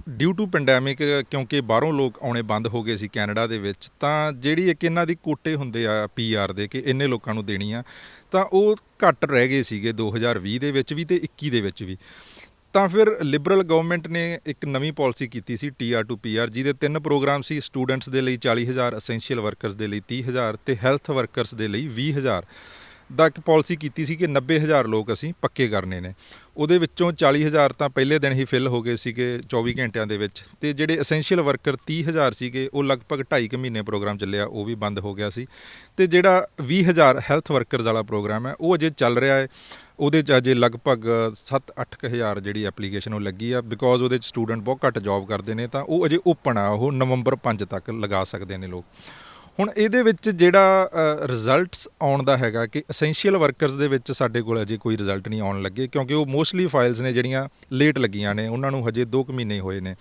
Due to pandemic ਕਿਉਂਕਿ ਬਾਹਰੋਂ ਲੋਕ ਆਉਣੇ ਬੰਦ ਹੋ ਗਏ ਸੀ ਕੈਨੇਡਾ ਦੇ ਵਿੱਚ, ਤਾਂ ਜਿਹੜੀ ਇੱਕ ਇਹਨਾਂ ਦੀ ਕੋਟੇ ਹੁੰਦੇ ਆ ਪੀਆਰ ਦੇ ਕਿ ਇੰਨੇ ਲੋਕਾਂ ਨੂੰ ਦੇਣੀ ਆ, ਤਾਂ ਉਹ ਘੱਟ ਰਹਿ ਗਏ ਸੀਗੇ 2020 ਦੇ ਵਿੱਚ ਵੀ ਤੇ 21 ਦੇ ਵਿੱਚ ਵੀ। ਤਾਂ ਫਿਰ ਲਿਬਰਲ ਗਵਰਨਮੈਂਟ ਨੇ ਇੱਕ ਨਵੀਂ ਪਾਲਿਸੀ ਕੀਤੀ ਸੀ TR ਟੂ PR, ਜਿਹਦੇ 3 ਪ੍ਰੋਗਰਾਮ ਸੀ। ਸਟੂਡੈਂਟਸ ਦੇ ਲਈ 40,000, ਅਸੈਂਸ਼ੀਅਲ ਵਰਕਰਸ ਦੇ ਲਈ 30,000 ਤੇ ਹੈਲਥ ਵਰਕਰਸ ਦੇ ਲਈ 20,000 ਦਾ ਇੱਕ ਪਾਲਿਸੀ ਕੀਤੀ ਸੀ ਕਿ 90,000 ਲੋਕ ਅਸੀਂ ਪੱਕੇ ਕਰਨੇ ਨੇ। ਉਹਦੇ ਵਿੱਚੋਂ 40,000 ਤਾਂ ਪਹਿਲੇ ਦਿਨ ਹੀ ਫਿਲ ਹੋ ਗਏ ਸੀਗੇ 24 ਘੰਟਿਆਂ ਦੇ ਵਿੱਚ, ਤੇ ਜਿਹੜੇ ਅਸੈਂਸ਼ੀਅਲ ਵਰਕਰ 30,000 ਸੀਗੇ ਉਹ ਲਗਭਗ 2.5 ਮਹੀਨੇ ਪ੍ਰੋਗਰਾਮ ਚੱਲਿਆ, ਉਹ ਵੀ ਬੰਦ ਹੋ ਗਿਆ ਸੀ। ਤੇ ਜਿਹੜਾ 20,000 ਹੈਲਥ ਵਰਕਰਸ ਵਾਲਾ ਪ੍ਰੋਗਰਾਮ ਹੈ ਉਹ ਅਜੇ ਚੱਲ ਰਿਹਾ ਹੈ। ਉਹਦੇ 'ਚ ਅਜੇ ਲਗਭਗ 7-8 ਹਜ਼ਾਰ ਜਿਹੜੀ ਐਪਲੀਕੇਸ਼ਨ ਉਹ ਲੱਗੀ ਆ, ਬਿਕੋਜ਼ ਉਹਦੇ 'ਚ ਸਟੂਡੈਂਟ ਬਹੁਤ ਘੱਟ ਜੋਬ ਕਰਦੇ ਨੇ, ਤਾਂ ਉਹ ਅਜੇ ਓਪਨ ਆ, ਉਹ ਨਵੰਬਰ 5 ਤੱਕ ਲਗਾ ਸਕਦੇ ਨੇ ਲੋਕ। ਹੁਣ ਇਹਦੇ ਵਿੱਚ ਜਿਹੜਾ ਰਿਜ਼ਲਟਸ ਆਉਣ ਦਾ ਹੈਗਾ ਕਿ ਅਸੈਂਸ਼ੀਅਲ ਵਰਕਰਸ ਦੇ ਵਿੱਚ ਸਾਡੇ ਕੋਲ ਅਜੇ ਕੋਈ ਰਿਜ਼ਲਟ ਨਹੀਂ ਆਉਣ ਲੱਗੇ, ਕਿਉਂਕਿ ਉਹ ਮੋਸਟਲੀ ਫਾਈਲਸ ਨੇ ਜਿਹੜੀਆਂ ਲੇਟ ਲੱਗੀਆਂ ਨੇ, ਉਹਨਾਂ ਨੂੰ ਹਜੇ 2 ਮਹੀਨੇ ਹੋਏ ਨੇ।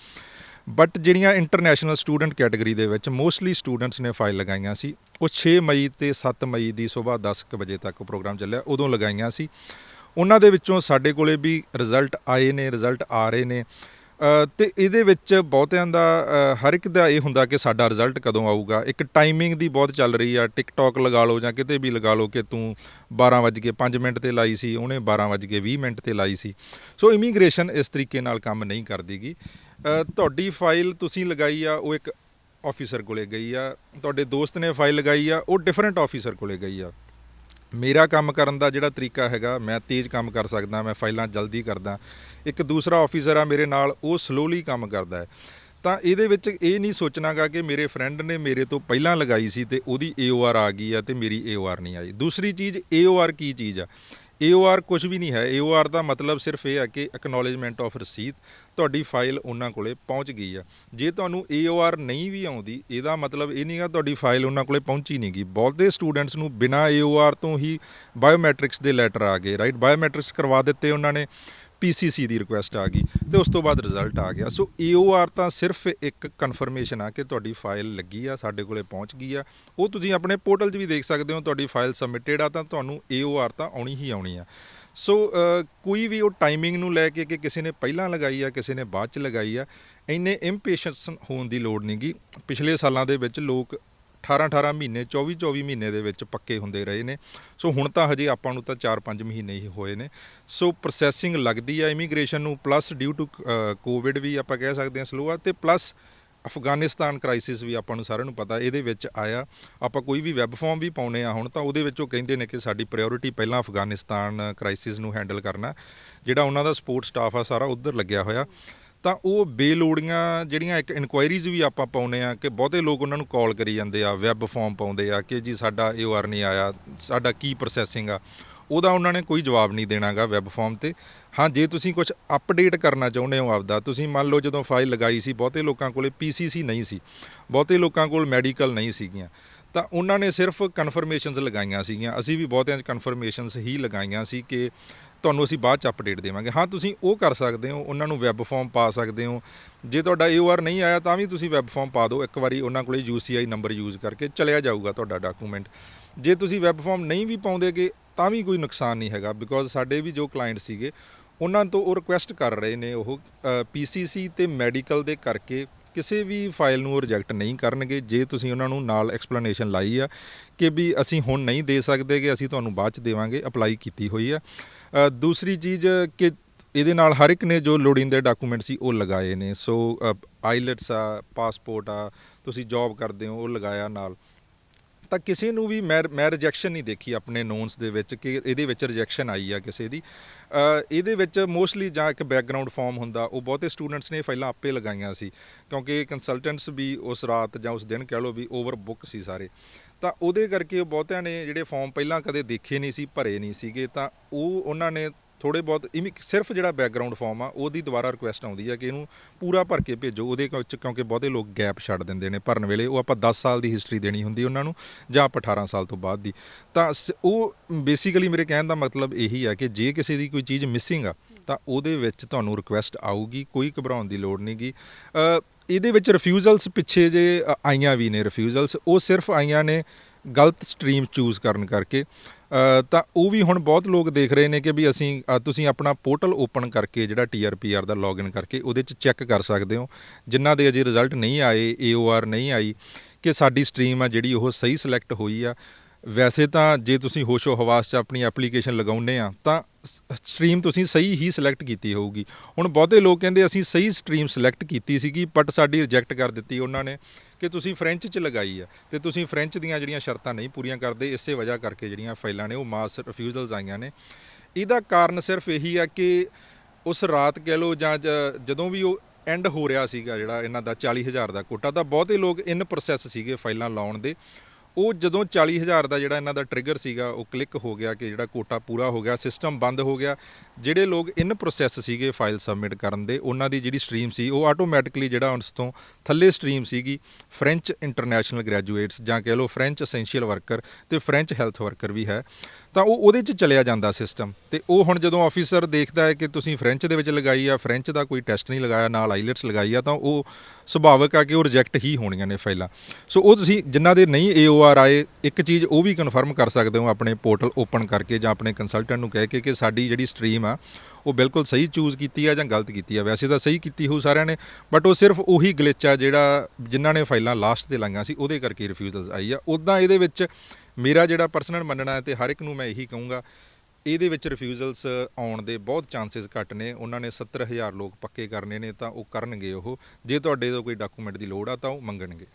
ਬਟ ਜਿਹੜੀਆਂ ਇੰਟਰਨੈਸ਼ਨਲ ਸਟੂਡੈਂਟ ਕੈਟਾਗਰੀ ਦੇ ਵਿੱਚ ਮੋਸਟਲੀ ਸਟੂਡੈਂਟਸ ਨੇ ਫਾਈਲ ਲਗਾਈਆਂ ਸੀ, ਉਹ 6 ਮਈ ਤੇ 7 ਮਈ ਦੀ ਸਵੇਰ 10 ਵਜੇ ਤੱਕ ਪ੍ਰੋਗਰਾਮ ਚੱਲਿਆ, ਉਦੋਂ ਲਗਾਈਆਂ ਸੀ। ਉਹਨਾਂ ਦੇ ਵਿੱਚੋਂ ਸਾਡੇ ਕੋਲੇ ਵੀ ਰਿਜ਼ਲਟ ਆਏ ਨੇ, ਰਿਜ਼ਲਟ ਆ ਰਹੇ ਨੇ। ਤੇ ਇਹਦੇ ਵਿੱਚ ਬਹੁਤਿਆਂ ਦਾ ਹਰ ਇੱਕ ਦਾ ਇਹ ਹੁੰਦਾ ਕਿ ਸਾਡਾ ਰਿਜ਼ਲਟ ਕਦੋਂ ਆਊਗਾ। ਇੱਕ ਟਾਈਮਿੰਗ ਦੀ ਬਹੁਤ ਚੱਲ ਰਹੀ ਆ, ਟਿਕਟੋਕ ਲਗਾ ਲਓ ਜਾਂ ਕਿਤੇ ਵੀ ਲਗਾ ਲਓ ਕਿ ਤੂੰ 12:05 ਤੇ ਲਾਈ ਸੀ, ਉਹਨੇ 12:20 ਤੇ ਲਾਈ ਸੀ। ਸੋ ਇਮੀਗ੍ਰੇਸ਼ਨ ਇਸ ਤਰੀਕੇ ਨਾਲ ਕੰਮ ਨਹੀਂ ਕਰਦੀ ਗੀ। ਤੁਹਾਡੀ ਫਾਈਲ ਤੁਸੀਂ ਲਗਾਈ ਆ, ਉਹ ਇੱਕ ਆਫਿਸਰ ਕੋਲੇ ਗਈ ਆ, ਤੁਹਾਡੇ ਦੋਸਤ ਨੇ ਫਾਈਲ ਲਗਾਈ ਆ, ਉਹ ਡਿਫਰੈਂਟ ਆਫਿਸਰ ਕੋਲੇ ਗਈ ਆ। ਮੇਰਾ ਕੰਮ ਕਰਨ ਦਾ ਜਿਹੜਾ ਤਰੀਕਾ ਹੈਗਾ, ਮੈਂ ਤੇਜ਼ ਕੰਮ ਕਰ ਸਕਦਾ, ਮੈਂ ਫਾਈਲਾਂ ਜਲਦੀ ਕਰਦਾ। ਇੱਕ ਦੂਸਰਾ ਆਫਿਸਰ ਆ ਮੇਰੇ ਨਾਲ, ਉਹ ਸਲੋਲੀ ਕੰਮ ਕਰਦਾ ਹੈ। ਤਾਂ ਇਹਦੇ ਵਿੱਚ ਇਹ ਨਹੀਂ ਸੋਚਣਾ ਗਾ ਕਿ ਮੇਰੇ ਫਰੈਂਡ ਨੇ ਮੇਰੇ ਤੋਂ ਪਹਿਲਾਂ ਲਗਾਈ ਸੀ ਤੇ ਉਹਦੀ AOR ਆ ਗਈ ਆ ਤੇ ਮੇਰੀ AOR ਨਹੀਂ ਆਈ। ਦੂਸਰੀ ਚੀਜ਼, AOR ਕੀ ਚੀਜ਼ ਆ? AOR ਕੁਝ ਵੀ ਨਹੀਂ ਹੈ। AOR ਦਾ ਮਤਲਬ ਸਿਰਫ ਇਹ ਹੈ ਕਿ ਐਕਨੋਲੇਜਮੈਂਟ ਆਫ ਰਸੀਦ, ਤੁਹਾਡੀ ਫਾਈਲ ਉਹਨਾਂ ਕੋਲੇ ਪਹੁੰਚ ਗਈ ਆ। ਜੇ ਤੁਹਾਨੂੰ AOR ਨਹੀਂ ਵੀ ਆਉਂਦੀ, ਇਹਦਾ ਮਤਲਬ ਇਹ ਨਹੀਂ ਗਾ ਤੁਹਾਡੀ ਫਾਈਲ ਉਹਨਾਂ ਕੋਲੇ ਪਹੁੰਚੀ ਨਹੀਂ ਗਈ। ਬਹੁਤੇ ਸਟੂਡੈਂਟਸ ਨੂੰ ਬਿਨਾਂ AOR ਤੋਂ ਹੀ ਬਾਇਓਮੈਟ੍ਰਿਕਸ ਦੇ ਲੈਟਰ ਆ ਗਏ, ਰਾਈਟ, ਬਾਇਓਮੈਟ੍ਰਿਕਸ ਕਰਵਾ ਦਿੱਤੇ ਉਹਨਾਂ ਨੇ, PCC ਦੀ ਰਿਕੁਐਸਟ ਆ ਗਈ ਤੇ ਉਸ ਤੋਂ ਬਾਅਦ ਰਿਜ਼ਲਟ ਆ ਗਿਆ। ਸੋ AOR ਤਾਂ ਸਿਰਫ ਇੱਕ ਕਨਫਰਮੇਸ਼ਨ ਆ ਕਿ ਤੁਹਾਡੀ ਫਾਈਲ ਲੱਗੀ ਆ, ਸਾਡੇ ਕੋਲੇ ਪਹੁੰਚ ਗਈ ਆ। ਉਹ ਤੁਸੀਂ ਆਪਣੇ ਪੋਰਟਲ 'ਚ ਵੀ ਦੇਖ ਸਕਦੇ ਹੋ, ਤੁਹਾਡੀ ਫਾਈਲ ਸਬਮਿਟਡ ਆ ਤਾਂ ਤੁਹਾਨੂੰ AOR ਤਾਂ ਆਉਣੀ ਹੀ ਆਉਣੀ ਆ। ਸੋ ਕੋਈ ਵੀ ਉਹ ਟਾਈਮਿੰਗ ਨੂੰ ਲੈ ਕੇ ਕਿ ਕਿਸੇ ਨੇ ਪਹਿਲਾਂ ਲਗਾਈ ਆ, ਕਿਸੇ ਨੇ ਬਾਅਦ 'ਚ ਲਗਾਈ ਆ, ਇੰਨੇ ਇੰਪੇਸ਼ੈਂਸ ਹੋਣ ਦੀ ਲੋੜ ਨਹੀਂ ਗੀ। ਪਿਛਲੇ ਸਾਲਾਂ ਦੇ ਵਿੱਚ ਲੋਕ 18 ਮਹੀਨੇ, 24 ਮਹੀਨੇ ਦੇ ਵਿੱਚ ਪੱਕੇ ਹੁੰਦੇ ਰਹੇ ਨੇ। ਸੋ ਹੁਣ ਤਾਂ ਹਜੇ ਆਪਾਂ ਨੂੰ ਤਾਂ 4-5 ਮਹੀਨੇ ਹੀ ਹੋਏ ਨੇ। ਸੋ ਪ੍ਰੋਸੈਸਿੰਗ ਲੱਗਦੀ ਆ ਇਮੀਗ੍ਰੇਸ਼ਨ ਨੂੰ, ਪਲੱਸ ਡਿਊ ਟੂ ਕੋਵਿਡ ਵੀ ਆਪਾਂ ਕਹਿ ਸਕਦੇ ਹਾਂ ਸਲੋ ਆ, ਤੇ ਪਲੱਸ ਅਫਗਾਨਿਸਤਾਨ ਕ੍ਰਾਈਸਿਸ ਵੀ ਆਪਾਂ ਨੂੰ ਸਾਰਿਆਂ ਨੂੰ ਪਤਾ ਇਹਦੇ ਵਿੱਚ ਆਇਆ। ਆਪਾਂ ਕੋਈ ਵੀ ਵੈੱਬ ਫਾਰਮ ਵੀ ਪਾਉਂਦੇ ਆ ਹੁਣ, ਤਾਂ ਉਹਦੇ ਵਿੱਚ ਉਹ ਕਹਿੰਦੇ ਨੇ ਕਿ ਸਾਡੀ ਪ੍ਰਾਇਓਰਿਟੀ ਪਹਿਲਾਂ ਅਫਗਾਨਿਸਤਾਨ ਕ੍ਰਾਈਸਿਸ ਨੂੰ ਹੈਂਡਲ ਕਰਨਾ। ਜਿਹੜਾ ਉਹਨਾਂ ਦਾ ਸਪੋਰਟ ਸਟਾਫ ਆ ਸਾਰਾ ਉੱਧਰ ਲੱਗਿਆ ਹੋਇਆ। ਤਾਂ ਉਹ ਬੇਲੋੜੀਆਂ ਜਿਹੜੀਆਂ ਇੱਕ ਇਨਕੁਆਇਰੀਜ਼ ਵੀ ਆਪਾਂ ਪਾਉਂਦੇ ਆ ਕਿ ਬਹੁਤੇ ਲੋਕ ਉਹਨਾਂ ਨੂੰ ਕਾਲ ਕਰੀ ਜਾਂਦੇ ਆ, ਵੈੱਬ ਫਾਰਮ ਪਾਉਂਦੇ ਆ ਕਿ ਜੀ ਸਾਡਾ AOR ਨਹੀਂ ਆਇਆ, ਸਾਡਾ ਕੀ ਪ੍ਰੋਸੈਸਿੰਗ ਆ। ਉਹਦਾ ਉਹਨਾਂ ਨੇ ਕੋਈ ਜਵਾਬ ਨਹੀਂ ਦੇਣਾ ਗਾ ਵੈੱਬ ਫਾਰਮ 'ਤੇ। ਹਾਂ, ਜੇ ਤੁਸੀਂ ਕੁਝ ਅਪਡੇਟ ਕਰਨਾ ਚਾਹੁੰਦੇ ਹੋ ਆਪਦਾ, ਤੁਸੀਂ ਮੰਨ ਲਓ ਜਦੋਂ ਫਾਈਲ ਲਗਾਈ ਸੀ ਬਹੁਤੇ ਲੋਕਾਂ ਕੋਲ PCC ਨਹੀਂ ਸੀ, ਬਹੁਤੇ ਲੋਕਾਂ ਕੋਲ ਮੈਡੀਕਲ ਨਹੀਂ ਸੀਗੀਆਂ, ਤਾਂ ਉਹਨਾਂ ਨੇ ਸਿਰਫ ਕਨਫਰਮੇਸ਼ਨਸ ਲਗਾਈਆਂ ਸੀਗੀਆਂ। ਅਸੀਂ ਵੀ ਬਹੁਤਿਆਂ 'ਚ ਕਨਫਰਮੇਸ਼ਨਸ ਹੀ ਲਗਾਈਆਂ ਸੀ ਕਿ ਤੁਹਾਨੂੰ ਅਸੀਂ ਬਾਅਦ 'ਚ ਅਪਡੇਟ ਦੇਵਾਂਗੇ। ਹਾਂ, ਤੁਸੀਂ ਉਹ ਕਰ ਸਕਦੇ ਹੋ, ਉਹਨਾਂ ਨੂੰ ਵੈੱਬ ਫਾਰਮ ਪਾ ਸਕਦੇ ਹੋ। ਜੇ ਤੁਹਾਡਾ AOR ਨਹੀਂ ਆਇਆ ਤਾਂ ਵੀ ਤੁਸੀਂ ਵੈੱਬ ਫਾਰਮ ਪਾ ਦਿਓ ਇੱਕ ਵਾਰੀ, ਉਹਨਾਂ ਕੋਲ UCI ਨੰਬਰ ਯੂਜ਼ ਕਰਕੇ ਚਲਿਆ ਜਾਊਗਾ ਤੁਹਾਡਾ ਡਾਕੂਮੈਂਟ। ਜੇ ਤੁਸੀਂ ਵੈੱਬ ਫਾਰਮ ਨਹੀਂ ਵੀ ਪਾਉਂਦੇਗੇ ਤਾਂ ਵੀ ਕੋਈ ਨੁਕਸਾਨ ਨਹੀਂ ਹੈਗਾ, ਬਿਕੋਜ਼ ਸਾਡੇ ਵੀ ਜੋ ਕਲਾਇੰਟ ਸੀਗੇ ਉਹਨਾਂ ਤੋਂ ਉਹ ਰਿਕੁਐਸਟ ਕਰ ਰਹੇ ਨੇ, ਉਹ PCC ਤੇ ਮੈਡੀਕਲ ਦੇ ਕਰਕੇ ਕਿਸੇ ਵੀ ਫਾਈਲ ਨੂੰ ਉਹ ਰਿਜੈਕਟ ਨਹੀਂ ਕਰਨਗੇ ਜੇ ਤੁਸੀਂ ਉਹਨਾਂ ਨੂੰ ਨਾਲ ਐਕਸਪਲੇਨੇਸ਼ਨ ਲਾਈ ਆ ਕਿ ਵੀ ਅਸੀਂ ਹੁਣ ਨਹੀਂ ਦੇ ਸਕਦੇ ਕਿ ਅਸੀਂ ਤੁਹਾਨੂੰ ਬਾਅਦ 'ਚ ਦੇਵਾਂਗੇ, ਅਪਲਾਈ ਕੀਤੀ ਹੋਈ ਆ। ਦੂਸਰੀ ਚੀਜ਼ ਕਿ ਇਹਦੇ ਨਾਲ ਹਰ ਇੱਕ ਨੇ ਜੋ ਲੋੜੀਂਦੇ ਡਾਕੂਮੈਂਟ ਸੀ ਉਹ ਲਗਾਏ ਨੇ। ਸੋ ਆਈਲੈਟਸ ਆ, ਪਾਸਪੋਰਟ ਆ, ਤੁਸੀਂ ਜੋਬ ਕਰਦੇ ਹੋ ਉਹ ਲਗਾਇਆ ਨਾਲ। ਤਾਂ ਕਿਸੇ ਨੂੰ ਵੀ ਮੈਂ ਰਿਜੈਕਸ਼ਨ ਨਹੀਂ ਦੇਖੀ ਆਪਣੇ ਨੋਨਸ ਦੇ ਵਿੱਚ ਕਿ ਇਹਦੇ ਵਿੱਚ ਰਿਜੈਕਸ਼ਨ ਆਈ ਆ ਕਿਸੇ ਦੀ। ਇਹਦੇ ਵਿੱਚ ਮੋਸਟਲੀ ਜਾਂ ਇੱਕ ਬੈਕਗਰਾਊਂਡ ਫਾਰਮ ਹੁੰਦਾ, ਉਹ ਬਹੁਤੇ ਸਟੂਡੈਂਟਸ ਨੇ ਫਾਈਲਾਂ ਆਪੇ ਲਗਾਈਆਂ ਸੀ ਕਿਉਂਕਿ ਕੰਸਲਟੈਂਟਸ ਵੀ ਉਸ ਰਾਤ ਜਾਂ ਉਸ ਦਿਨ ਕਹਿ ਲਓ ਵੀ ਓਵਰ ਬੁੱਕ ਸੀ ਸਾਰੇ। ਤਾਂ ਉਹਦੇ ਕਰਕੇ ਬਹੁਤਿਆਂ ਨੇ ਜਿਹੜੇ ਫਾਰਮ ਪਹਿਲਾਂ ਕਦੇ ਦੇਖੇ ਨਹੀਂ ਸੀ, ਭਰੇ ਨਹੀਂ ਸੀਗੇ, ਤਾਂ ਉਹਨਾਂ ਨੇ ਥੋੜ੍ਹੇ ਬਹੁਤ ਸਿਰਫ ਜਿਹੜਾ ਬੈਕਗਰਾਊਂਡ ਫਾਰਮ ਆ ਉਹਦੀ ਦੁਬਾਰਾ ਰਿਕੁਐਸਟ ਆਉਂਦੀ ਆ ਕਿ ਇਹਨੂੰ ਪੂਰਾ ਭਰ ਕੇ ਭੇਜੋ। ਉਹਦੇ ਵਿੱਚ ਕਿਉਂਕਿ ਬਹੁਤੇ ਲੋਕ ਗੈਪ ਛੱਡ ਦਿੰਦੇ ਨੇ ਭਰਨ ਵੇਲੇ, ਉਹ ਆਪਾਂ 10 ਸਾਲ ਦੀ ਹਿਸਟਰੀ ਦੇਣੀ ਹੁੰਦੀ ਉਹਨਾਂ ਨੂੰ ਜਾਂ ਆਪਾਂ 18 ਸਾਲ ਤੋਂ ਬਾਅਦ ਦੀ। ਤਾਂ ਉਹ ਬੇਸਿਕਲੀ ਮੇਰੇ ਕਹਿਣ ਦਾ ਮਤਲਬ ਇਹੀ ਆ ਕਿ ਜੇ ਕਿਸੇ ਦੀ ਕੋਈ ਚੀਜ਼ ਮਿਸਿੰਗ ਆ ਤਾਂ ਉਹਦੇ ਵਿੱਚ ਤੁਹਾਨੂੰ ਰਿਕੁਐਸਟ ਆਊਗੀ, ਕੋਈ ਘਬਰਾਉਣ ਦੀ ਲੋੜ ਨਹੀਂ ਗੀ। ਇਹਦੇ ਵਿੱਚ ਰਿਫਿਊਜ਼ਲਸ ਪਿੱਛੇ ਜੇ ਆਈਆਂ ਵੀ ਨੇ, ਰਿਫਿਊਜ਼ਲਸ ਉਹ ਸਿਰਫ ਆਈਆਂ ਨੇ ਗਲਤ ਸਟਰੀਮ ਚੂਜ਼ ਕਰਨ ਕਰਕੇ। ਤਾਂ ਉਹ ਵੀ ਹੁਣ ਬਹੁਤ ਲੋਕ ਦੇਖ ਰਹੇ ਨੇ ਕਿ ਵੀ ਤੁਸੀਂ ਆਪਣਾ ਪੋਰਟਲ ਓਪਨ ਕਰਕੇ ਜਿਹੜਾ TRPR ਦਾ ਲੌਗਇਨ ਕਰਕੇ ਉਹਦੇ 'ਚ ਚੈੱਕ ਕਰ ਸਕਦੇ ਹੋ, ਜਿਨ੍ਹਾਂ ਦੇ ਅਜੇ ਰਿਜ਼ਲਟ ਨਹੀਂ ਆਏ, AOR ਨਹੀਂ ਆਈ, ਕਿ ਸਾਡੀ ਸਟਰੀਮ ਆ ਜਿਹੜੀ ਉਹ ਸਹੀ ਸਿਲੈਕਟ ਹੋਈ ਆ। ਵੈਸੇ ਤਾਂ ਜੇ ਤੁਸੀਂ ਹੋਸ਼ੋ ਹਵਾਸ 'ਚ ਆਪਣੀ ਐਪਲੀਕੇਸ਼ਨ ਲਗਾਉਂਦੇ ਆ ਤਾਂ ਸਟਰੀਮ ਤੁਸੀਂ ਸਹੀ ਹੀ ਸਿਲੈਕਟ ਕੀਤੀ ਹੋਊਗੀ। ਹੁਣ ਬਹੁਤੇ ਲੋਕ ਕਹਿੰਦੇ ਅਸੀਂ ਸਹੀ ਸਟਰੀਮ ਸਿਲੈਕਟ ਕੀਤੀ ਸੀਗੀ ਬਟ ਸਾਡੀ ਰਿਜੈਕਟ ਕਰ ਦਿੱਤੀ ਉਹਨਾਂ ਨੇ ਕਿ ਤੁਸੀਂ ਫ੍ਰੈਂਚ 'ਚ ਲਗਾਈ ਆ ਅਤੇ ਤੁਸੀਂ ਫ੍ਰੈਂਚ ਦੀਆਂ ਜਿਹੜੀਆਂ ਸ਼ਰਤਾਂ ਨਹੀਂ ਪੂਰੀਆਂ ਕਰਦੇ, ਇਸੇ ਵਜ੍ਹਾ ਕਰਕੇ ਜਿਹੜੀਆਂ ਫਾਈਲਾਂ ਨੇ ਉਹ ਮਾਸ ਰਿਫਿਊਜ਼ਲਸ ਆਈਆਂ ਨੇ। ਇਹਦਾ ਕਾਰਨ ਸਿਰਫ ਇਹੀ ਆ ਕਿ ਉਸ ਰਾਤ ਕਹਿ ਲਓ ਜਾਂ ਜਦੋਂ ਵੀ ਉਹ ਐਂਡ ਹੋ ਰਿਹਾ ਸੀਗਾ ਜਿਹੜਾ ਇਹਨਾਂ ਦਾ 40,000 ਦਾ ਕੋਟਾ, ਤਾਂ ਬਹੁਤੇ ਲੋਕ ਇਨ ਪ੍ਰੋਸੈਸ ਸੀਗੇ ਫਾਈਲਾਂ ਲਾਉਣ ਦੇ। ਉਹ ਜਦੋਂ 40,000 ਦਾ ਜਿਹੜਾ ਇਹਨਾਂ ਦਾ ਟ੍ਰਿਗਰ ਸੀਗਾ ਉਹ ਕਲਿੱਕ ਹੋ ਗਿਆ ਕਿ ਜਿਹੜਾ ਕੋਟਾ ਪੂਰਾ ਹੋ ਗਿਆ, ਸਿਸਟਮ ਬੰਦ ਹੋ ਗਿਆ। ਜਿਹੜੇ ਲੋਕ ਇਨ ਪ੍ਰੋਸੈਸ ਸੀਗੇ ਫਾਈਲ ਸਬਮਿਟ ਕਰਨ ਦੇ, ਉਹਨਾਂ ਦੀ ਜਿਹੜੀ ਸਟਰੀਮ ਸੀ ਉਹ ਆਟੋਮੈਟਿਕਲੀ ਜਿਹੜਾ ਉਸ ਤੋਂ ਥੱਲੇ ਸਟਰੀਮ ਸੀਗੀ ਫ੍ਰੈਂਚ ਇੰਟਰਨੈਸ਼ਨਲ ਗ੍ਰੈਜੂਏਟਸ ਜਾਂ ਕਹਿ ਲਓ ਫ੍ਰੈਂਚ ਅਸੈਂਸ਼ੀਅਲ ਵਰਕਰ ਅਤੇ ਫ੍ਰੈਂਚ ਹੈਲਥ ਵਰਕਰ ਵੀ ਹੈ, ਤਾਂ ਉਹ ਉਹਦੇ 'ਚ ਚਲਿਆ ਜਾਂਦਾ ਸਿਸਟਮ। ਅਤੇ ਉਹ ਹੁਣ ਜਦੋਂ ਆਫਿਸਰ ਦੇਖਦਾ ਹੈ ਕਿ ਤੁਸੀਂ ਫ੍ਰੈਂਚ ਦੇ ਵਿੱਚ ਲਗਾਈ ਆ, ਫ੍ਰੈਂਚ ਦਾ ਕੋਈ ਟੈਸਟ ਨਹੀਂ ਲਗਾਇਆ, ਨਾਲ ਆਈਲੈਟਸ ਲਗਾਈ ਆ, ਤਾਂ ਉਹ ਸੁਭਾਵਿਕ ਆ ਕਿ ਉਹ ਰਿਜੈਕਟ ਹੀ ਹੋਣੀਆਂ ਨੇ ਫਾਈਲਾਂ। ਸੋ ਉਹ ਤੁਸੀਂ ਜਿਨ੍ਹਾਂ ਦੇ ਨਹੀਂ AOR ਆਏ, ਇੱਕ ਚੀਜ਼ ਉਹ ਵੀ ਕਨਫਰਮ ਕਰ ਸਕਦੇ ਹੋ ਆਪਣੇ ਪੋਰਟਲ ਓਪਨ ਕਰਕੇ ਜਾਂ ਆਪਣੇ ਕੰਸਲਟੈਂਟ ਨੂੰ ਕਹਿ ਕੇ ਕਿ ਸਾਡੀ ਜਿਹੜੀ ਸਟਰੀਮ ਆ ਉਹ ਬਿਲਕੁਲ ਸਹੀ ਚੂਜ਼ ਕੀਤੀ ਆ ਜਾਂ ਗਲਤ ਕੀਤੀ ਆ। ਵੈਸੇ ਤਾਂ ਸਹੀ ਕੀਤੀ ਹੋਊ ਸਾਰਿਆਂ ਨੇ, ਬਟ ਉਹ ਸਿਰਫ ਉਹੀ ਗਲਿਚ ਆ ਜਿਹੜਾ ਜਿਨ੍ਹਾਂ ਨੇ ਫਾਈਲਾਂ ਲਾਸਟ 'ਤੇ ਲਾਈਆਂ ਸੀ ਉਹਦੇ ਕਰਕੇ ਰਿਫਿਊਜ਼ਲਸ ਆਈ ਆ। ਉੱਦਾਂ ਇਹਦੇ ਵਿੱਚ ਮੇਰਾ ਜਿਹੜਾ ਪਰਸਨਲ ਮੰਨਣਾ ਹੈ, ਅਤੇ ਹਰ ਇੱਕ ਨੂੰ ਮੈਂ ਇਹੀ ਕਹੂੰਗਾ, ਇਹਦੇ ਵਿੱਚ ਰਿਫਿਊਜ਼ਲਸ ਆਉਣ ਦੇ ਬਹੁਤ ਚਾਂਸਸ ਘੱਟ ਨੇ। ਉਹਨਾਂ ਨੇ 70,000 ਲੋਕ ਪੱਕੇ ਕਰਨੇ ਨੇ ਤਾਂ ਉਹ ਕਰਨਗੇ। ਉਹ ਜੇ ਤੁਹਾਡੇ ਤੋਂ ਕੋਈ ਡਾਕੂਮੈਂਟ ਦੀ ਲੋੜ ਆ ਤਾਂ ਉਹ ਮੰਗਣਗੇ।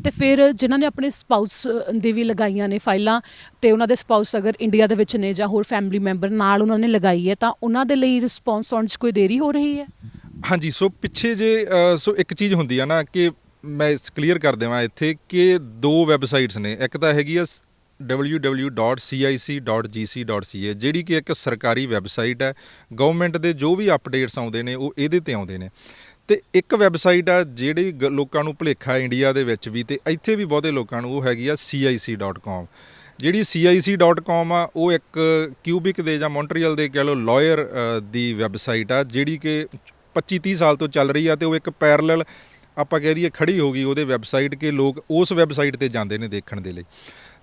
ਤੇ ਫਿਰ ਜਿਨ੍ਹਾਂ ਨੇ ਆਪਣੇ ਸਪਾਊਸ ਦੀ ਵੀ ਲਗਾਈਆਂ ਨੇ ਫਾਈਲਾਂ, ਤੇ ਉਹਨਾਂ ਦੇ ਸਪਾਊਸ ਅਗਰ ਇੰਡੀਆ ਦੇ ਵਿੱਚ ਨੇ ਜਾਂ ਹੋਰ ਫੈਮਿਲੀ ਮੈਂਬਰ ਨਾਲ ਉਹਨਾਂ ਨੇ ਲਗਾਈ ਹੈ, ਤਾਂ ਉਹਨਾਂ ਦੇ ਲਈ ਰਿਸਪੌਂਸ ਆਉਣ 'ਚ ਕੋਈ ਦੇਰੀ ਹੋ ਰਹੀ ਹੈ? ਹਾਂਜੀ, ਸੋ ਪਿੱਛੇ ਜੇ ਇੱਕ ਚੀਜ਼ ਹੁੰਦੀ ਆ ਨਾ ਕਿ ਮੈਂ ਕਲੀਅਰ ਕਰ ਦੇਵਾਂ ਇੱਥੇ ਕਿ ਦੋ ਵੈਬਸਾਈਟਸ ਨੇ। ਇੱਕ ਤਾਂ ਹੈਗੀ ਆ www.cic.gc.ca ਜਿਹੜੀ ਕਿ ਇੱਕ ਸਰਕਾਰੀ ਵੈਬਸਾਈਟ ਹੈ। ਗਵਰਨਮੈਂਟ ਦੇ ਜੋ ਵੀ ਅਪਡੇਟਸ ਆਉਂਦੇ ਨੇ ਉਹ ਇਹਦੇ 'ਤੇ ਆਉਂਦੇ ਨੇ। ਅਤੇ ਇੱਕ ਵੈਬਸਾਈਟ ਆ ਜਿਹੜੀ ਲੋਕਾਂ ਨੂੰ ਭੁਲੇਖਾ ਇੰਡੀਆ ਦੇ ਵਿੱਚ ਵੀ ਅਤੇ ਇੱਥੇ ਵੀ ਬਹੁਤੇ ਲੋਕਾਂ ਨੂੰ, ਉਹ ਹੈਗੀ ਆ CIC.com। ਜਿਹੜੀ CIC.com ਆ ਉਹ ਇੱਕ ਕਿਊਬਿਕ ਦੇ ਜਾਂ ਮੌਂਟਰੀਅਲ ਦੇ ਕਹਿ ਲਓ ਲਾਇਰ ਦੀ ਵੈਬਸਾਈਟ ਆ, ਜਿਹੜੀ ਕਿ 25-30 ਸਾਲ ਤੋਂ ਚੱਲ ਰਹੀ ਆ। ਅਤੇ ਉਹ ਇੱਕ ਪੈਰਲਲ ਆਪਾਂ ਕਹਿ ਦਈਏ ਖੜੀ ਹੋ ਗਈ ਉਹਦੇ ਵੈਬਸਾਈਟ ਕਿ ਲੋਕ ਉਸ ਵੈਬਸਾਈਟ 'ਤੇ ਜਾਂਦੇ ਨੇ ਦੇਖਣ ਦੇ ਲਈ।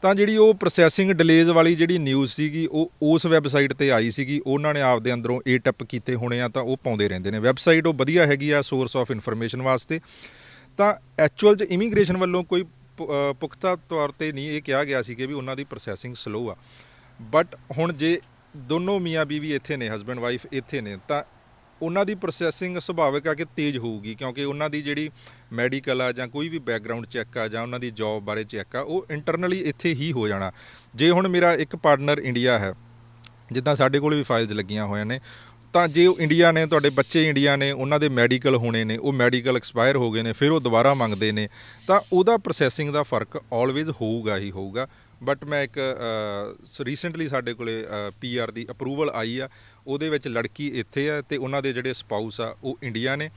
ਤਾਂ ਜਿਹੜੀ ਉਹ ਪ੍ਰੋਸੈਸਿੰਗ ਡਿਲੇਜ਼ ਵਾਲੀ ਜਿਹੜੀ ਨਿਊਜ਼ ਸੀਗੀ ਉਹ ਉਸ ਵੈਬਸਾਈਟ 'ਤੇ ਆਈ ਸੀਗੀ। ਉਹਨਾਂ ਨੇ ਆਪਦੇ ਅੰਦਰੋਂ ਟਿਪ ਕੀਤੇ ਹੋਣੇ ਆ ਤਾਂ ਉਹ ਪਾਉਂਦੇ ਰਹਿੰਦੇ ਨੇ। ਵੈਬਸਾਈਟ ਉਹ ਵਧੀਆ ਹੈਗੀ ਆ ਸੋਰਸ ਆਫ ਇਨਫੋਰਮੇਸ਼ਨ ਵਾਸਤੇ। ਤਾਂ ਐਕਚੁਅਲ 'ਚ ਇਮੀਗ੍ਰੇਸ਼ਨ ਵੱਲੋਂ ਕੋਈ ਪੁਖਤਾ ਤੌਰ 'ਤੇ ਨਹੀਂ ਇਹ ਕਿਹਾ ਗਿਆ ਸੀ ਕਿ ਵੀ ਉਹਨਾਂ ਦੀ ਪ੍ਰੋਸੈਸਿੰਗ ਸਲੋ ਆ। ਬਟ ਹੁਣ ਜੇ ਦੋਨੋਂ ਮੀਆਂ ਬੀਵੀ ਇੱਥੇ ਨੇ, ਹਸਬੈਂਡ ਵਾਈਫ ਇੱਥੇ ਨੇ, ਤਾਂ ਉਹਨਾਂ ਦੀ ਪ੍ਰੋਸੈਸਿੰਗ ਸੁਭਾਵਿਕ ਆ ਕਿ ਤੇਜ਼ ਹੋਊਗੀ, ਕਿਉਂਕਿ ਉਹਨਾਂ ਦੀ ਜਿਹੜੀ ਮੈਡੀਕਲ ਆ ਜਾਂ ਕੋਈ ਵੀ ਬੈਕਗਰਾਊਂਡ ਚੈੱਕ ਆ ਜਾਂ ਉਹਨਾਂ ਦੀ ਜੌਬ ਬਾਰੇ ਚੈੱਕ ਆ ਉਹ ਇੰਟਰਨਲੀ ਇੱਥੇ ਹੀ ਹੋ ਜਾਣਾ। ਜੇ ਹੁਣ ਮੇਰਾ ਇੱਕ ਪਾਰਟਨਰ ਇੰਡੀਆ ਹੈ, ਜਿੱਦਾਂ ਸਾਡੇ ਕੋਲ ਵੀ ਫਾਈਲਸ ਲੱਗੀਆਂ ਹੋਈਆਂ ਨੇ, ਤਾਂ ਜੇ ਉਹ ਇੰਡੀਆ ਨੇ, ਤੁਹਾਡੇ ਬੱਚੇ ਇੰਡੀਆ ਨੇ, ਉਹਨਾਂ ਦੇ ਮੈਡੀਕਲ ਹੋਣੇ ਨੇ, ਉਹ ਮੈਡੀਕਲ ਐਕਸਪਾਇਰ ਹੋ ਗਏ ਨੇ, ਫਿਰ ਉਹ ਦੁਬਾਰਾ ਮੰਗਦੇ ਨੇ, ਤਾਂ ਉਹਦਾ ਪ੍ਰੋਸੈਸਿੰਗ ਦਾ ਫਰਕ ਆਲਵੇਜ਼ ਹੋਊਗਾ ਹੀ ਹੋਊਗਾ। ਬਟ ਮੈਂ ਇੱਕ ਰੀਸੈਂਟਲੀ ਸਾਡੇ ਕੋਲੇ PR ਦੀ ਅਪਰੂਵਲ ਆਈ ਆ, ਉਹਦੇ ਵਿੱਚ ਲੜਕੀ ਇੱਥੇ ਆ ਅਤੇ ਉਹਨਾਂ ਦੇ ਜਿਹੜੇ ਸਪਾਊਸ ਆ ਉਹ ਇੰਡੀਆ ਨੇ।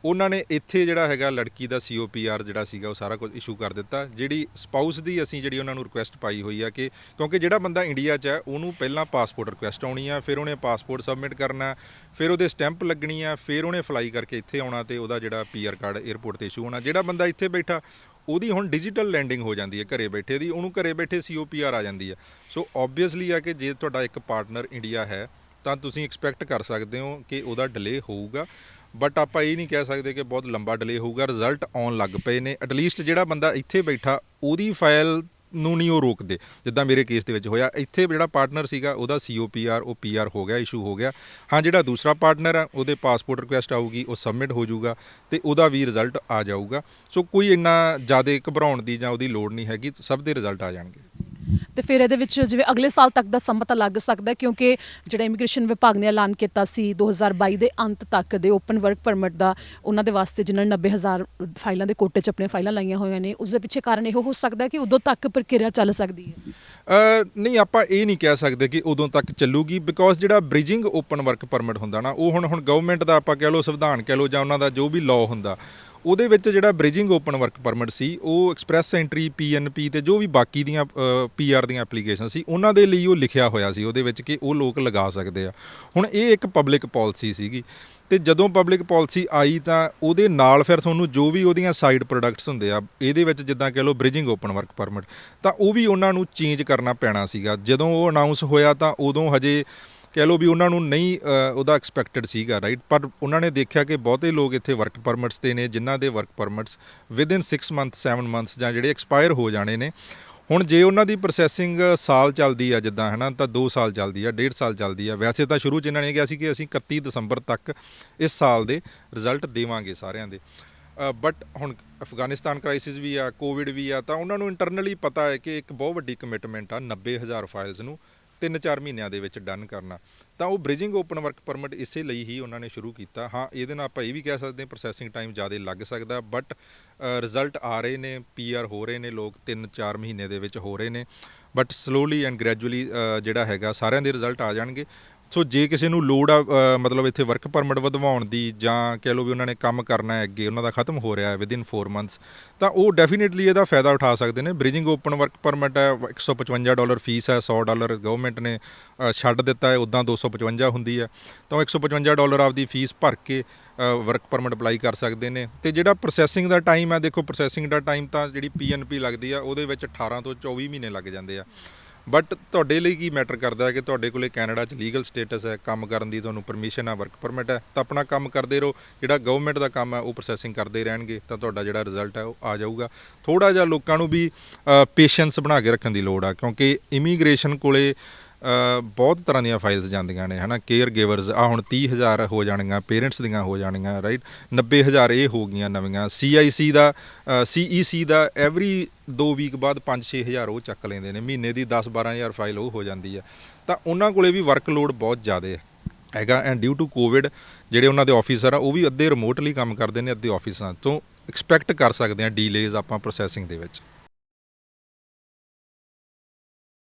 ਉਹਨਾਂ ਨੇ ਇੱਥੇ ਜਿਹੜਾ ਹੈਗਾ ਲੜਕੀ ਦਾ COPR ਜਿਹੜਾ ਸੀਗਾ ਉਹ ਸਾਰਾ ਕੁਝ ਇਸ਼ੂ ਕਰ ਦਿੱਤਾ। ਜਿਹੜੀ ਸਪਾਊਸ ਦੀ ਅਸੀਂ ਜਿਹੜੀ ਉਹਨਾਂ ਨੂੰ ਰਿਕੁਐਸਟ ਪਾਈ ਹੋਈ ਆ ਕਿ ਕਿਉਂਕਿ ਜਿਹੜਾ ਬੰਦਾ ਇੰਡੀਆ 'ਚ ਹੈ ਉਹਨੂੰ ਪਹਿਲਾਂ ਪਾਸਪੋਰਟ ਰਿਕੁਐਸਟ ਆਉਣੀ ਆ, ਫਿਰ ਉਹਨੇ ਪਾਸਪੋਰਟ ਸਬਮਿਟ ਕਰਨਾ, ਫਿਰ ਉਹਦੇ ਸਟੈਂਪ ਲੱਗਣੀ ਆ, ਫਿਰ ਉਹਨੇ ਫਲਾਈ ਕਰਕੇ ਇੱਥੇ ਆਉਣਾ ਅਤੇ ਉਹਦਾ ਜਿਹੜਾ PR ਕਾਰਡ ਏਅਰਪੋਰਟ 'ਤੇ ਇਸ਼ੂ ਹੋਣਾ। ਜਿਹੜਾ ਬੰਦਾ ਇੱਥੇ ਬੈਠਾ ਉਹਦੀ ਹੁਣ ਡਿਜੀਟਲ ਲੈਂਡਿੰਗ ਹੋ ਜਾਂਦੀ ਹੈ ਘਰੇ ਬੈਠੇ ਦੀ, ਉਹਨੂੰ ਘਰੇ ਬੈਠੇ COPR ਆ ਜਾਂਦੀ ਹੈ। ਸੋ ਓਬਵੀਅਸਲੀ ਆ ਕਿ ਜੇ ਤੁਹਾਡਾ ਇੱਕ ਪਾਰਟਨਰ ਇੰਡੀਆ ਹੈ ਤਾਂ ਤੁਸੀਂ ਐਕਸਪੈਕਟ ਕਰ ਸਕਦੇ ਹੋ ਕਿ ਉਹਦਾ ਡਿਲੇ ਹੋਊਗਾ। ਬਟ ਆਪਾਂ ਇਹ ਨਹੀਂ ਕਹਿ ਸਕਦੇ ਕਿ ਬਹੁਤ ਲੰਬਾ ਡਿਲੇ ਹੋਊਗਾ। ਰਿਜ਼ਲਟ ਆਉਣ ਲੱਗ ਪਏ ਨੇ। ਐਟਲੀਸਟ ਜਿਹੜਾ ਬੰਦਾ ਇੱਥੇ ਬੈਠਾ ਉਹਦੀ ਫਾਈਲ ਨੂੰ ਨਹੀਂ ਉਹ ਰੋਕਦੇ, ਜਿੱਦਾਂ ਮੇਰੇ ਕੇਸ ਦੇ ਵਿੱਚ ਹੋਇਆ। ਇੱਥੇ ਜਿਹੜਾ ਪਾਰਟਨਰ ਸੀਗਾ ਉਹਦਾ COPR ਉਹ PR ਹੋ ਗਿਆ, ਇਸ਼ੂ ਹੋ ਗਿਆ। ਹਾਂ, ਜਿਹੜਾ ਦੂਸਰਾ ਪਾਰਟਨਰ ਆ ਉਹਦੇ ਪਾਸਪੋਰਟ ਰਿਕੁਐਸਟ ਆਊਗੀ, ਉਹ ਸਬਮਿਟ ਹੋ ਜਾਊਗਾ ਅਤੇ ਉਹਦਾ ਵੀ ਰਿਜ਼ਲਟ ਆ ਜਾਊਗਾ। ਸੋ ਕੋਈ ਇੰਨਾ ਜ਼ਿਆਦਾ ਘਬਰਾਉਣ ਦੀ ਜਾਂ ਉਹਦੀ ਲੋੜ ਨਹੀਂ ਹੈਗੀ, ਸਭ ਦੇ ਰਿਜ਼ਲਟ ਆ ਜਾਣਗੇ। ਤੇ ਫਿਰ ਇਹਦੇ ਵਿੱਚ ਜਿਵੇਂ ਅਗਲੇ ਸਾਲ ਤੱਕ ਦਾ ਸਮਾਂ ਤਾਂ ਲੱਗ ਸਕਦਾ, ਕਿਉਂਕਿ ਜਿਹੜਾ ਇਮੀਗ੍ਰੇਸ਼ਨ ਵਿਭਾਗ ਨੇ ਐਲਾਨ ਕੀਤਾ ਸੀ 2022 ਦੇ ਅੰਤ ਤੱਕ ਦੇ ਓਪਨ ਵਰਕ ਪਰਮਿਟ ਦਾ, ਉਹਨਾਂ ਦੇ ਵਾਸਤੇ ਜਿਨ੍ਹਾਂ ਨੇ 90,000 ਫਾਈਲਾਂ ਦੇ ਕੋਟੇ 'ਚ ਆਪਣੀਆਂ ਫਾਈਲਾਂ ਲਾਈਆਂ ਹੋਈਆਂ ਨੇ, ਉਸ ਦੇ ਪਿੱਛੇ ਕਾਰਨ ਇਹੋ ਹੋ ਸਕਦਾ ਕਿ ਉਦੋਂ ਤੱਕ ਪ੍ਰਕਿਰਿਆ ਚੱਲ ਸਕਦੀ ਹੈ। ਨਹੀਂ, ਆਪਾਂ ਇਹ ਨਹੀਂ ਕਹਿ ਸਕਦੇ ਕਿ ਉਦੋਂ ਤੱਕ ਚੱਲੂਗੀ, ਬਿਕੋਜ਼ ਜਿਹੜਾ ਬ੍ਰਿਜਿੰਗ ਓਪਨ ਵਰਕ ਪਰਮਿਟ ਹੁੰਦਾ ਨਾ, ਉਹ ਹੁਣ ਗਵਰਨਮੈਂਟ ਦਾ ਆਪਾਂ ਕਹਿ ਲਓ ਸੰਵਿਧਾਨ ਕਹਿ ਲਓ ਜਾਂ ਉਹਨਾਂ ਦਾ ਜੋ ਵੀ ਲਾਅ ਹੁੰਦਾ, ਉਹਦੇ ਵਿੱਚ ਜਿਹੜਾ ਬ੍ਰਿਜਿੰਗ ਓਪਨ ਵਰਕ ਪਰਮਿਟ ਸੀ ਉਹ ਐਕਸਪ੍ਰੈਸ ਐਂਟਰੀ, PNP ਅਤੇ ਜੋ ਵੀ ਬਾਕੀ ਦੀਆਂ PR ਦੀਆਂ ਐਪਲੀਕੇਸ਼ਨ ਸੀ ਉਹਨਾਂ ਦੇ ਲਈ ਉਹ ਲਿਖਿਆ ਹੋਇਆ ਸੀ ਉਹਦੇ ਵਿੱਚ ਕਿ ਉਹ ਲੋਕ ਲਗਾ ਸਕਦੇ ਆ। ਹੁਣ ਇਹ ਇੱਕ ਪਬਲਿਕ ਪਾਲਿਸੀ ਸੀਗੀ ਤੇ ਜਦੋਂ ਪਬਲਿਕ ਪਾਲਿਸੀ ਆਈ ਤਾਂ ਉਹਦੇ ਨਾਲ ਫਿਰ ਤੁਹਾਨੂੰ ਜੋ ਵੀ ਉਹਦੀਆਂ ਸਾਈਡ ਪ੍ਰੋਡਕਟਸ ਹੁੰਦੇ ਆ ਇਹਦੇ ਵਿੱਚ ਜਿੱਦਾਂ ਕਹਿ ਲਓ ਬ੍ਰਿਜਿੰਗ ਓਪਨ ਵਰਕ ਪਰਮਿਟ, ਤਾਂ ਉਹ ਵੀ ਉਹਨਾਂ ਨੂੰ ਚੇਂਜ ਕਰਨਾ ਪੈਣਾ ਸੀਗਾ। ਜਦੋਂ ਉਹ ਅਨਾਉਂਸ ਹੋਇਆ ਤਾਂ ਉਦੋਂ ਹਜੇ ਕਹਿ ਲਓ ਵੀ ਉਹਨਾਂ ਨੂੰ ਨਹੀਂ ਉਹਦਾ ਐਕਸਪੈਕਟਡ ਸੀਗਾ, ਰਾਈਟ। ਪਰ ਉਹਨਾਂ ਨੇ ਦੇਖਿਆ ਕਿ ਬਹੁਤੇ ਲੋਕ ਇੱਥੇ ਵਰਕ ਪਰਮਿਟਸ ਤੇ ਨੇ ਜਿਨ੍ਹਾਂ ਦੇ work permits within 6 month 7 months ਜਾਂ ਜਿਹੜੇ ਐਕਸਪਾਇਰ ਹੋ ਜਾਣੇ ਨੇ। ਹੁਣ ਜੇ ਉਹਨਾਂ ਦੀ ਪ੍ਰੋਸੈਸਿੰਗ ਸਾਲ ਚੱਲਦੀ ਆ ਜਿੱਦਾਂ ਹੈ ਨਾ, ਤਾਂ 2 ਸਾਲ ਚੱਲਦੀ ਆ, 1.5 ਸਾਲ ਚੱਲਦੀ ਆ। ਵੈਸੇ ਤਾਂ ਸ਼ੁਰੂ 'ਚ ਇਹਨਾਂ ਨੇ ਕਿਹਾ ਸੀ ਕਿ ਅਸੀਂ 31 ਦਸੰਬਰ ਤੱਕ ਇਸ ਸਾਲ ਦੇ ਰਿਜ਼ਲਟ ਦੇਵਾਂਗੇ ਸਾਰਿਆਂ ਦੇ, ਬਟ ਹੁਣ ਅਫਗਾਨਿਸਤਾਨ ਕ੍ਰਾਈਸਿਸ ਵੀ ਆ, ਕੋਵਿਡ ਵੀ ਆ, ਤਾਂ ਉਹਨਾਂ ਨੂੰ ਇੰਟਰਨਲੀ ਪਤਾ ਹੈ ਕਿ ਇੱਕ ਬਹੁਤ ਵੱਡੀ ਕਮਿਟਮੈਂਟ ਆ 90,000 ਫਾਈਲਸ ਨੂੰ 3-4 ਮਹੀਨਿਆਂ ਦੇ ਵਿੱਚ ਡਨ ਕਰਨਾ। ਤਾਂ ਉਹ ਬ੍ਰਿਜਿੰਗ ਓਪਨ ਵਰਕ ਪਰਮਿਟ ਇਸੇ ਲਈ ਹੀ ਉਹਨਾਂ ਨੇ ਸ਼ੁਰੂ ਕੀਤਾ। ਹਾਂ, ਇਹਦੇ ਨਾਲ ਆਪਾਂ ਇਹ ਵੀ ਕਹਿ ਸਕਦੇ ਹਾਂ ਪ੍ਰੋਸੈਸਿੰਗ ਟਾਈਮ ਜ਼ਿਆਦਾ ਲੱਗ ਸਕਦਾ, ਬਟ ਰਿਜ਼ਲਟ ਆ ਰਹੇ ਨੇ, PR ਹੋ ਰਹੇ ਨੇ, ਲੋਕ 3-4 ਮਹੀਨੇ ਦੇ ਵਿੱਚ ਹੋ ਰਹੇ ਨੇ, ਬਟ ਸਲੋਲੀ ਐਂਡ ਗ੍ਰੈਜੂਅਲੀ ਜਿਹੜਾ ਹੈਗਾ ਸਾਰਿਆਂ ਦੇ ਰਿਜ਼ਲਟ ਆ ਜਾਣਗੇ। ਸੋ ਜੇ ਕਿਸੇ ਨੂੰ ਲੋੜ ਆ ਮਤਲਬ ਇੱਥੇ ਵਰਕ ਪਰਮਿਟ ਵਧਵਾਉਣ ਦੀ, ਜਾਂ ਕਹਿ ਲਓ ਵੀ ਉਹਨਾਂ ਨੇ ਕੰਮ ਕਰਨਾ ਹੈ ਅੱਗੇ, ਉਹਨਾਂ ਦਾ ਖਤਮ ਹੋ ਰਿਹਾ ਹੈ ਵਿਦਿਨ 4 ਮੰਥਸ, ਤਾਂ ਉਹ ਡੈਫੀਨੇਟਲੀ ਇਹਦਾ ਫਾਇਦਾ ਉਠਾ ਸਕਦੇ ਨੇ। ਬ੍ਰਿਜਿੰਗ ਓਪਨ ਵਰਕ ਪਰਮਿਟ ਹੈ, $155 ਫੀਸ ਹੈ, $100 ਗਵਰਨਮੈਂਟ ਨੇ ਛੱਡ ਦਿੱਤਾ ਹੈ, ਉੱਦਾਂ 255 ਹੁੰਦੀ ਹੈ। ਤਾਂ ਉਹ $155 ਆਪਦੀ ਫੀਸ ਭਰ ਕੇ ਵਰਕ ਪਰਮਿਟ ਅਪਲਾਈ ਕਰ ਸਕਦੇ ਨੇ। ਤੇ ਜਿਹੜਾ ਪ੍ਰੋਸੈਸਿੰਗ ਦਾ ਟਾਈਮ ਹੈ, ਦੇਖੋ ਪ੍ਰੋਸੈਸਿੰਗ ਦਾ ਟਾਈਮ ਤਾਂ ਜਿਹੜੀ PNP ਲੱਗਦੀ ਆ ਉਹਦੇ ਵਿੱਚ 18 ਤੋਂ 24 ਮਹੀਨੇ ਲੱਗ ਜਾਂਦੇ ਆ। ਬਟ ਤੁਹਾਡੇ ਲਈ ਕੀ ਮੈਟਰ ਕਰਦਾ ਹੈ ਕਿ ਤੁਹਾਡੇ ਕੋਲੇ ਕੈਨੇਡਾ 'ਚ ਲੀਗਲ ਸਟੇਟਸ ਹੈ, ਕੰਮ ਕਰਨ ਦੀ ਤੁਹਾਨੂੰ ਪਰਮਿਸ਼ਨ ਆ, ਵਰਕ ਪਰਮਿਟ ਹੈ, ਤਾਂ ਆਪਣਾ ਕੰਮ ਕਰਦੇ ਰਹੋ। ਜਿਹੜਾ ਗਵਰਨਮੈਂਟ ਦਾ ਕੰਮ ਹੈ ਉਹ ਪ੍ਰੋਸੈਸਿੰਗ ਕਰਦੇ ਰਹਿਣਗੇ, ਤਾਂ ਤੁਹਾਡਾ ਜਿਹੜਾ ਰਿਜ਼ਲਟ ਹੈ ਉਹ ਆ ਜਾਊਗਾ। ਥੋੜ੍ਹਾ ਜਿਹਾ ਲੋਕਾਂ ਨੂੰ ਵੀ ਪੇਸ਼ੈਂਸ ਬਣਾ ਕੇ ਰੱਖਣ ਦੀ ਲੋੜ ਆ, ਕਿਉਂਕਿ ਇਮੀਗ੍ਰੇਸ਼ਨ ਕੋਲੇ ਬਹੁਤ ਤਰ੍ਹਾਂ ਦੀਆਂ ਫਾਈਲਸ ਜਾਂਦੀਆਂ ਨੇ, ਹੈ ਨਾ। ਕੇਅਰ ਗਿਵਰਸ ਆ ਹੁਣ 30,000 ਹੋ ਜਾਣੀਆਂ, ਪੇਰੈਂਟਸ ਦੀਆਂ ਹੋ ਜਾਣੀਆਂ, ਰਾਈਟ। 90,000 ਇਹ ਹੋ ਗਈਆਂ ਨਵੀਆਂ। CEC ਦਾ ਐਵਰੀ 2 ਵੀਕ ਬਾਅਦ 5-6,000 ਉਹ ਚੱਕ ਲੈਂਦੇ ਨੇ, ਮਹੀਨੇ ਦੀ 10-12,000 ਫਾਈਲ ਉਹ ਹੋ ਜਾਂਦੀ ਹੈ। ਤਾਂ ਉਹਨਾਂ ਕੋਲੇ ਵੀ ਵਰਕ ਲੋਡ ਬਹੁਤ ਜ਼ਿਆਦਾ ਹੈਗਾ। ਐਂਡ ਡਿਊ ਟੂ ਕੋਵਿਡ ਜਿਹੜੇ ਉਹਨਾਂ ਦੇ ਆਫਿਸਰ ਆ ਉਹ ਵੀ ਅੱਧੇ ਰਿਮੋਟਲੀ ਕੰਮ ਕਰਦੇ ਨੇ, ਅੱਧੇ ਆਫਿਸਾਂ ਤੋਂ। ਐਕਸਪੈਕਟ ਕਰ ਸਕਦੇ ਹਾਂ ਡੀਲੇਜ਼ ਆਪਾਂ ਪ੍ਰੋਸੈਸਿੰਗ ਦੇ ਵਿੱਚ।